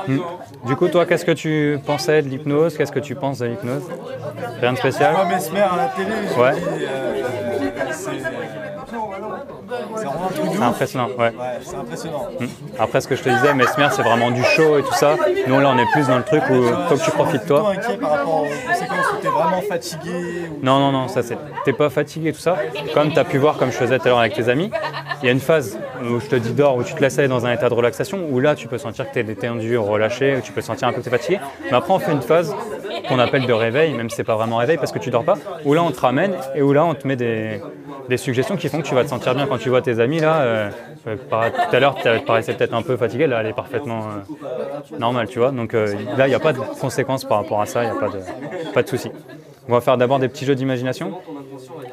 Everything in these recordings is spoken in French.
Hmm. Du coup, toi, qu'est-ce que tu pensais de l'hypnose? Qu'est-ce que tu penses de l'hypnose? Rien de spécial? Moi, Mesmer à la télé, je Ouais. me dis, c'est vraiment un truc de C'est ouf. impressionnant, ouais. Ouais, c'est impressionnant. Après, ce que je te disais, Mesmer, c'est vraiment du show et tout ça. Nous, là, on est plus dans le truc où faut que tu profites de toi. Je suis plutôt inquiet par rapport aux conséquences où t'es vraiment fatigué. Ou... Non, ça c'est. T'es pas fatigué, tout ça. Comme tu as pu voir, comme je faisais tout à l'heure avec tes amis, il y a une phase où je te dis dors, où tu te laisses aller dans un état de relaxation, où là, tu peux sentir que tu es détendu, relâché, où tu peux sentir un peu que tu es fatigué. Mais après, on fait une phase qu'on appelle de réveil, même si c'est pas vraiment réveil parce que tu dors pas, où là, on te ramène et où là, on te met des suggestions qui font que tu vas te sentir bien quand tu vois tes amis là. Tout à l'heure, tu paraissais peut-être un peu fatigué, là, elle est parfaitement normale, tu vois. Donc là, il n'y a pas de conséquences par rapport à ça, il n'y a pas de souci. On va faire d'abord des petits jeux d'imagination.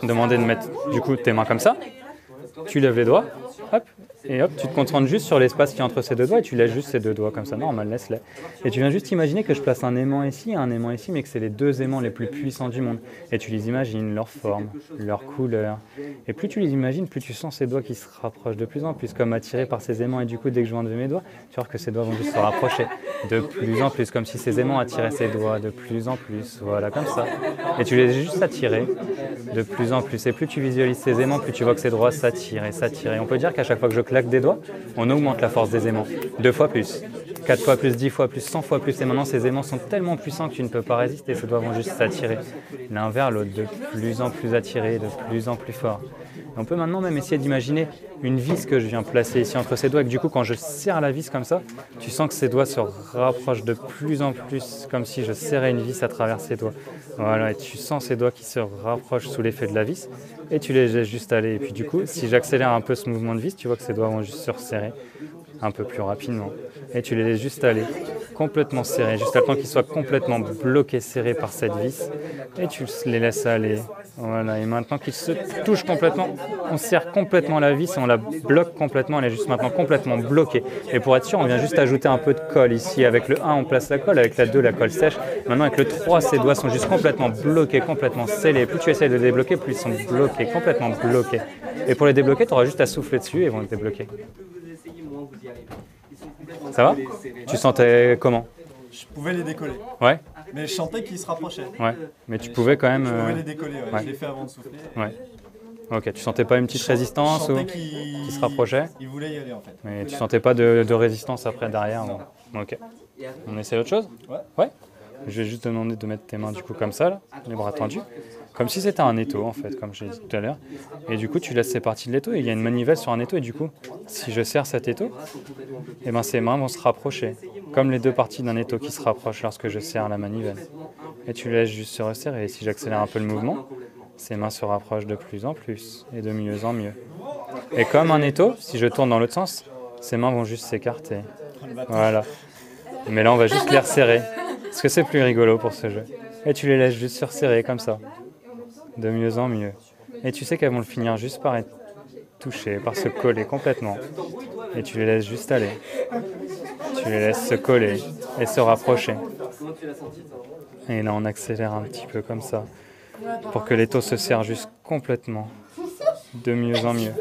Demander de mettre du coup tes mains comme ça. Tu lèves les doigts, hop, et hop, tu te concentres juste sur l'espace qui est entre ces deux doigts et tu laisses juste ces deux doigts comme ça, normal, laisse-les. Et tu viens juste imaginer que je place un aimant ici, mais que c'est les deux aimants les plus puissants du monde. Et tu les imagines, leur forme, leur couleur. Et plus tu les imagines, plus tu sens ces doigts qui se rapprochent de plus en plus, comme attirés par ces aimants. Et du coup, dès que je vais enlever mes doigts, tu vois que ces doigts vont juste se rapprocher de plus en plus, comme si ces aimants attiraient ces doigts de plus en plus, voilà, comme ça. Et tu les as juste attirés de plus en plus. Et plus tu visualises ces aimants, plus tu vois que ces doigts s'attirent et s'attirent. Et on peut dire qu'à chaque fois que je claque des doigts, on augmente la force des aimants. 2 fois plus, 4 fois plus, 10 fois plus, 100 fois plus. Et maintenant, ces aimants sont tellement puissants que tu ne peux pas résister. Ces doigts vont juste s'attirer l'un vers l'autre, de plus en plus attirés, de plus en plus fort. Et on peut maintenant même essayer d'imaginer une vis que je viens placer ici entre ces doigts. Et que du coup, quand je serre la vis comme ça, tu sens que ces doigts se rapprochent de plus en plus, comme si je serrais une vis à travers ces doigts. Voilà, et tu sens ces doigts qui se rapprochent sous l'effet de la vis. Et tu les laisses juste aller. Et puis du coup, si j'accélère un peu ce mouvement de vis, tu vois que ces doigts vont juste se resserrer un peu plus rapidement. Et tu les laisses juste aller, complètement serrés, juste à temps qu'ils soient complètement bloqués, serrés par cette vis. Et tu les laisses aller. Voilà, et maintenant qu'ils se touchent complètement, on serre complètement la vis et on la bloque complètement, elle est juste maintenant complètement bloquée. Et pour être sûr, on vient juste ajouter un peu de colle ici. Avec le 1, on place la colle, avec la 2, la colle sèche. Maintenant, avec le 3, ces doigts sont juste complètement bloqués, complètement scellés. Plus tu essaies de les débloquer, plus ils sont bloqués, complètement bloqués. Et pour les débloquer, tu auras juste à souffler dessus et ils vont être débloqués. Ça va? Tu sentais comment? Je pouvais les décoller. Ouais. Mais je sentais qu'ils se rapprochaient. Ouais. Mais tu pouvais quand même. Je pouvais les décoller, ouais. Ouais. Je l'ai fait avant de souffler. Ouais. Ok, tu sentais pas une petite résistance ou qui se rapprochait? Il voulait y aller en fait. Mais tu sentais pas de résistance après derrière? Bon. Ok. On essaie autre chose? Ouais. Ouais. Je vais juste te demander de mettre tes mains du coup comme ça, là, les bras tendus. Comme si c'était un étau en fait, comme je l'ai dit tout à l'heure. Et du coup, tu laisses ces parties de l'étau et il y a une manivelle sur un étau. Et du coup, si je serre cet étau, eh ben, ces mains vont se rapprocher. Comme les deux parties d'un étau qui se rapprochent lorsque je serre la manivelle. Et tu laisses juste se resserrer. Et si j'accélère un peu le mouvement, ces mains se rapprochent de plus en plus et de mieux en mieux. Et comme un étau, si je tourne dans l'autre sens, ces mains vont juste s'écarter. Voilà. Mais là, on va juste les resserrer. Parce que c'est plus rigolo pour ce jeu. Et tu les laisses juste se resserrer comme ça. De mieux en mieux. Et tu sais qu'elles vont le finir juste par être touchées, par se coller complètement. Et tu les laisses juste aller. Tu les laisses se coller et se rapprocher. Et là, on accélère un petit peu comme ça. Pour que l'étau se serre juste complètement. De mieux en mieux.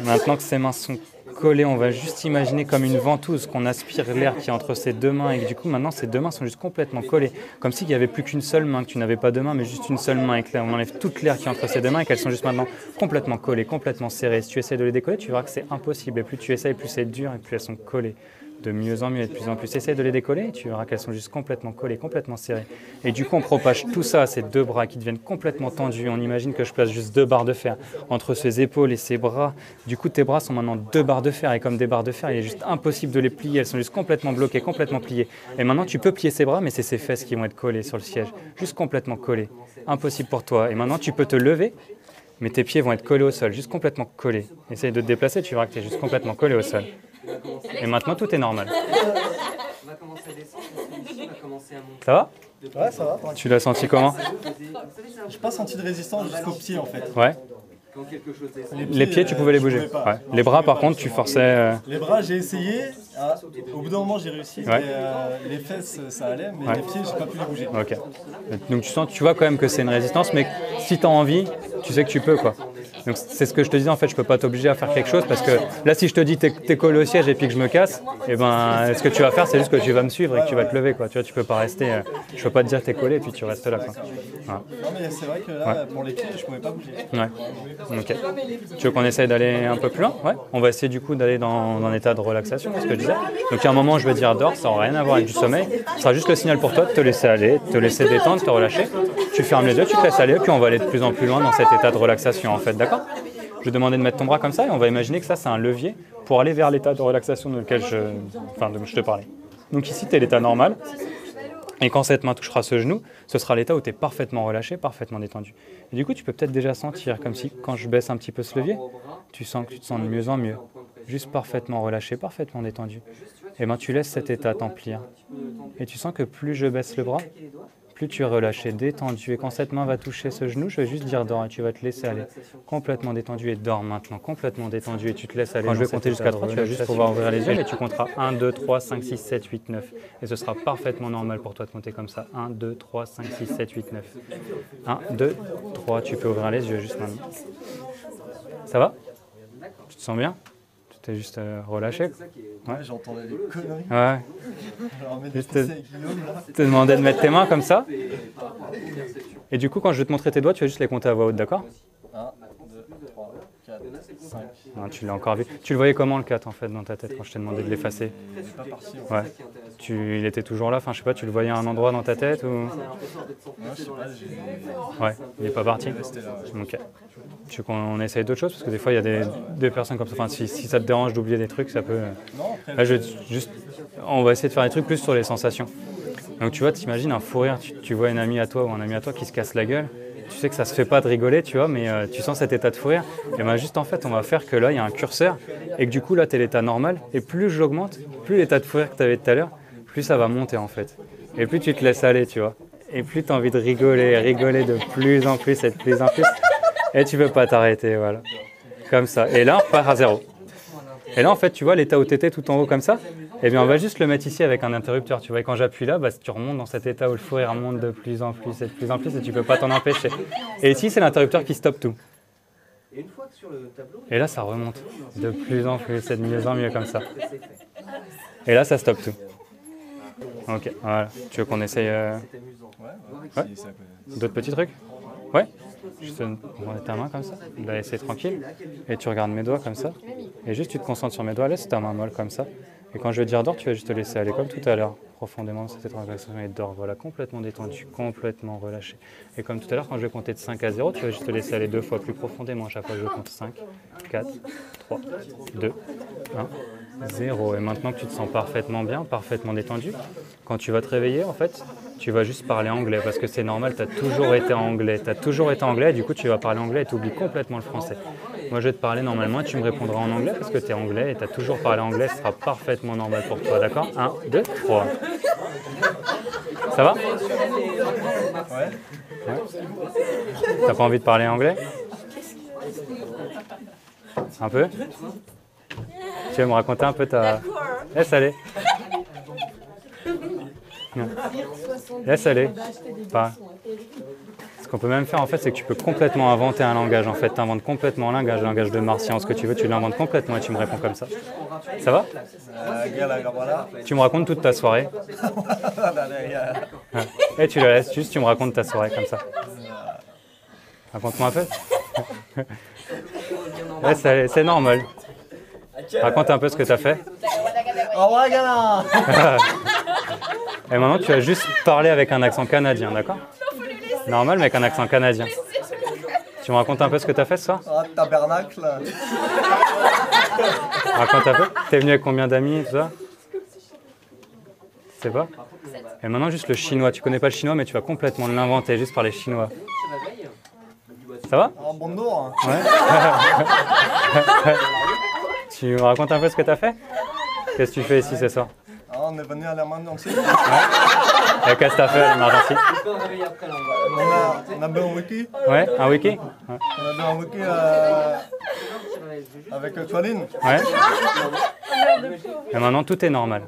Maintenant que ces mains sont collées, on va juste imaginer comme une ventouse qu'on aspire l'air qui est entre ces deux mains et que du coup maintenant ces deux mains sont juste complètement collées. Comme s'il n'y avait plus qu'une seule main, que tu n'avais pas deux mains mais juste une seule main et que là on enlève toute l'air qui est entre ces deux mains et qu'elles sont juste maintenant complètement collées, complètement serrées. Si tu essaies de les décoller, tu verras que c'est impossible. Et plus tu essaies, plus c'est dur et plus elles sont collées. De mieux en mieux et de plus en plus. Essaye de les décoller, tu verras qu'elles sont juste complètement collées, complètement serrées. Et du coup, on propage tout ça à ces deux bras qui deviennent complètement tendus. On imagine que je place juste 2 barres de fer entre ses épaules et ses bras. Du coup, tes bras sont maintenant 2 barres de fer. Et comme des barres de fer, il est juste impossible de les plier. Elles sont juste complètement bloquées, complètement pliées. Et maintenant, tu peux plier ses bras, mais c'est ses fesses qui vont être collées sur le siège. Juste complètement collées. Impossible pour toi. Et maintenant, tu peux te lever, mais tes pieds vont être collés au sol, juste complètement collés. Essaye de te déplacer, tu verras que tu es juste complètement collé au sol. Et maintenant, tout est normal. Ça va? Ouais, ça va. Tu l'as senti comment? J'ai pas senti de résistance jusqu'aux pieds en fait. Ouais. Les pieds, tu pouvais les bouger. Ouais. Les bras, par contre, tu forçais. Les bras, j'ai essayé. Au bout d'un moment, j'ai réussi. Ouais. Les fesses, ça allait, mais Ouais. les pieds, j'ai pas pu les bouger. Ok. Donc tu vois quand même que c'est une résistance, mais si tu as envie, tu sais que tu peux quoi. Donc c'est ce que je te disais, en fait, je peux pas t'obliger à faire quelque chose parce que là, si je te dis t'es collé au siège et puis que je me casse, et ben, ce que tu vas faire, c'est juste que tu vas me suivre et que tu vas te lever, quoi. Tu vois, tu peux pas rester, je peux pas te dire t'es collé et puis tu restes là, quoi. Voilà. Non, mais c'est vrai que là, pour les pieds, je pouvais pas bouger. Ouais. Ok. Tu veux qu'on essaye d'aller un peu plus loin? Ouais. On va essayer du coup d'aller dans un état de relaxation, c'est ce que je disais. Donc il y a un moment où je vais dire dors, ça n'aura rien à voir avec du sommeil. Ce sera juste le signal pour toi de te laisser aller, te laisser détendre, te relâcher. Tu fermes les yeux, tu te laisses aller, puis on va aller de plus en plus loin dans cet état de relaxation, en fait, d'accord? Je vais demander de mettre ton bras comme ça et on va imaginer que ça, c'est un levier pour aller vers l'état de relaxation dont je te parlais. Donc ici, tu es l'état normal. Et quand cette main touchera ce genou, ce sera l'état où tu es parfaitement relâché, parfaitement détendu. Et du coup, tu peux peut-être déjà sentir, comme si quand je baisse un petit peu ce levier, tu sens que tu te sens de mieux en mieux. Juste parfaitement relâché, parfaitement détendu. Et bien tu laisses cet état t'emplir. Et tu sens que plus je baisse le bras, plus tu es relâché, détendu. Et quand cette main va toucher ce genou, je vais juste dire dors et tu vas te laisser aller. Complètement détendu et dors maintenant, complètement détendu et tu te laisses aller. Quand je vais compter jusqu'à 3, tu vas juste pouvoir ouvrir les yeux et tu compteras 1, 2, 3, 5, 6, 7, 8, 9. Et ce sera parfaitement normal pour toi de compter comme ça. 1, 2, 3, 5, 6, 7, 8, 9. 1, 2, 3, tu peux ouvrir les yeux juste maintenant. Ça va? Tu te sens bien? Tu t'es juste relâché? Ouais, j'entendais des conneries. Ouais. Alors, Juste te demander de mettre tes mains comme ça. Et du coup, quand je vais te montrer tes doigts, tu vas juste les compter à voix haute, d'accord? 1, 2, 3, 4, 5. Non, tu l'as encore vu. Tu le voyais comment le 4 en fait dans ta tête quand je t'ai demandé de l'effacer? Il n'est pas parti. Ouais. Il était toujours là, enfin je sais pas, tu le voyais à un endroit dans ta tête ou... Non, je sais pas, Ouais, il n'est pas parti. resté là. Ok. Tu veux qu'on essaye d'autres choses? Parce que des fois il y a des personnes comme ça, enfin si ça te dérange d'oublier des trucs, ça peut... Non, après, Là, on va essayer de faire des trucs plus sur les sensations. Donc tu vois, t'imagines un fou rire, tu vois une amie à toi ou un ami à toi qui se casse la gueule, tu sais que ça se fait pas de rigoler, tu vois, mais tu sens cet état de fou rire. Et bien juste en fait, on va faire que là, il y a un curseur et que du coup là, tu es l'état normal et plus j'augmente, plus l'état de fou rire que tu avais tout à l'heure, plus ça va monter en fait. Et plus tu te laisses aller, tu vois. Et plus tu as envie de rigoler de plus en plus et de plus en plus. Et tu peux pas t'arrêter, voilà. Comme ça. Et là, on repart à 0. Et là, en fait, tu vois l'état où tu étais tout en haut comme ça, eh bien, on va juste le mettre ici avec un interrupteur. Tu vois, et quand j'appuie là, bah, tu remontes dans cet état où le fou rire remonte de plus en plus et de plus en plus et tu peux pas t'en empêcher. Et ici, c'est l'interrupteur qui stoppe tout. Et là, ça remonte de plus en plus et de mieux en mieux comme ça. Et là, ça stoppe tout. Ok, voilà. Tu veux qu'on essaye ouais. d'autres petits trucs? Ouais. Juste on met ta main comme ça, la laisser tranquille, et tu regardes mes doigts comme ça, et juste tu te concentres sur mes doigts, laisse ta main molle comme ça, et quand je vais dire dors, tu vas juste te laisser aller comme tout à l'heure, profondément dans cette relaxation et dors, voilà, complètement détendu, complètement relâché. Et comme tout à l'heure, quand je vais compter de 5 à 0, tu vas juste te laisser aller 2 fois plus profondément, à chaque fois je compte 5, 4, 3, 2, 1, 0. Et maintenant que tu te sens parfaitement bien, parfaitement détendu, quand tu vas te réveiller, en fait, tu vas juste parler anglais parce que c'est normal, tu as toujours été anglais. Tu as toujours été anglais et du coup tu vas parler anglais et tu oublies complètement le français. Moi je vais te parler normalement et tu me répondras en anglais parce que tu es anglais et tu as toujours parlé anglais, ce sera parfaitement normal pour toi, d'accord? 1, 2, 3. Ça va? Ouais. T'as pas envie de parler anglais? Un peu? Tu veux me raconter un peu ta... Laisse aller. Laisse aller. Pas. Ce qu'on peut même faire en fait, c'est que tu peux complètement inventer un langage. En fait, tu inventes complètement un langage de martien, ce que tu veux, tu l'inventes complètement et tu me réponds comme ça. Ça va? Tu me racontes toute ta soirée. Et tu la laisses juste, tu me racontes ta soirée comme ça. Raconte-moi un peu. Laisse aller, c'est normal. Raconte un peu ce que tu as fait. Et maintenant, tu vas juste parler avec un accent canadien, d'accord? Normal, mais avec un accent canadien. Tu me racontes un peu ce que tu as fait ce soir? Tabernacle. Raconte un peu. T'es venu avec combien d'amis, tout ça? Tu sais pas? Et maintenant, juste le chinois. Tu connais pas le chinois, mais tu vas complètement l'inventer juste par les chinois. Ça va? Bonjour. Ouais. Tu me racontes un peu ce que tu as fait? Qu'est-ce que tu fais ici ce soir? On est venu à la main aussi. Et qu'est-ce que tu as fait à l'émergency? On a bu un wiki. Ouais, un wiki? Ouais. On a bu un wiki avec Toiline. Ouais. Et maintenant, tout est normal.